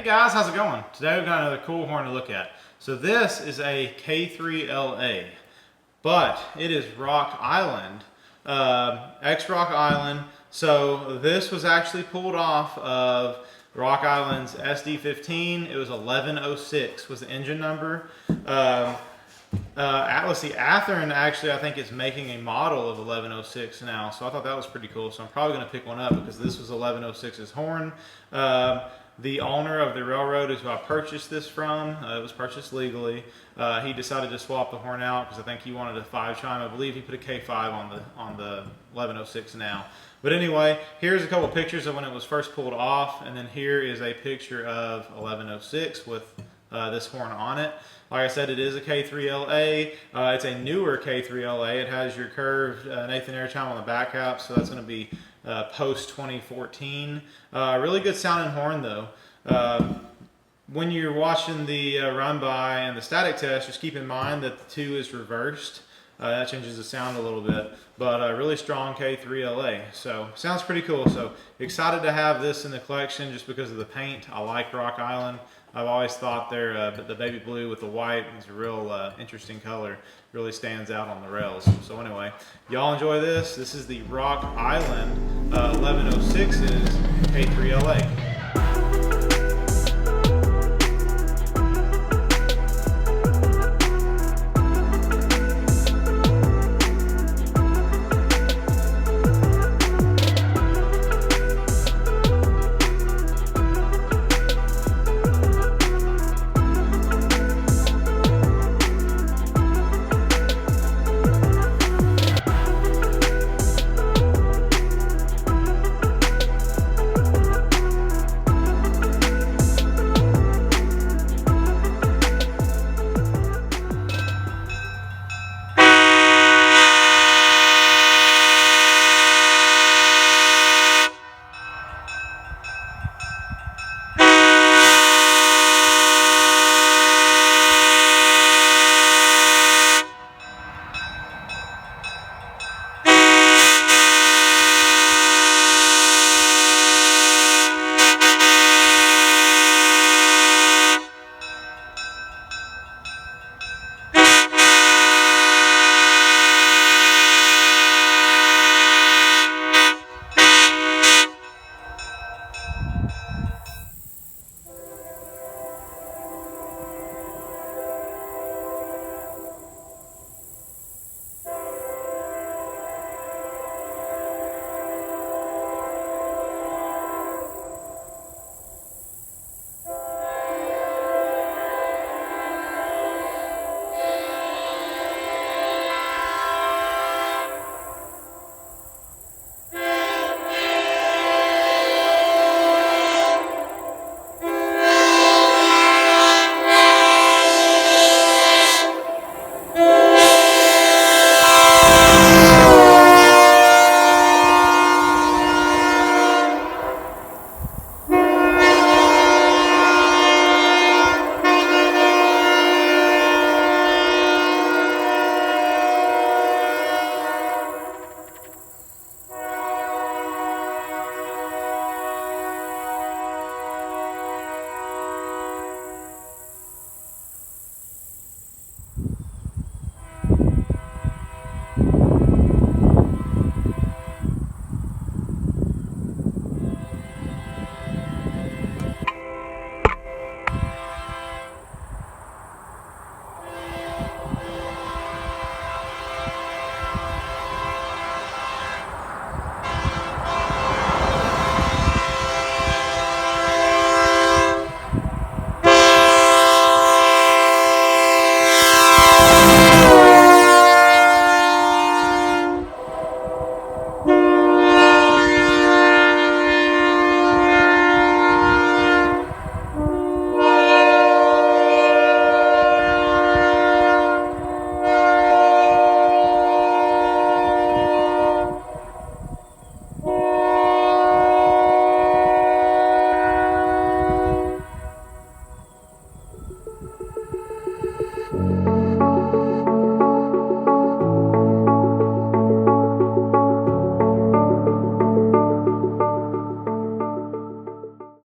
guys, how's it going? Today we've got another cool horn to look at. So this is a K3LA, but it is Rock Island, ex-Rock Island. So this was actually pulled off of Rock Island's SD15. It was 1106 was the engine number. Let's see, Athearn actually I think is making a model of 1106 now, so I thought that was pretty cool. So I'm probably going to pick one up because this was 1106's horn. The owner of the railroad is who I purchased this from. It was purchased legally. He decided to swap the horn out because I think he wanted a 5 chime. I believe he put a K5 on the 1106 now. But anyway, here's a couple pictures of when it was first pulled off, and then here is a picture of 1106 with this horn on it. Like I said, it is a K3LA. It's a newer K3LA. It has your curved Nathan Airchime on the back cap, so that's going to be post 2014. Really good sounding horn though. When you're watching the run by and the static test, just keep in mind that the 2 is reversed. That changes the sound a little bit, but a really strong K3LA. So sounds pretty cool. So excited to have this in the collection just because of the paint. I like Rock Island. I've always thought the baby blue with the white is a real interesting color. Really stands out on the rails. So anyway, y'all enjoy this. This is the Rock Island 1106's K3LA.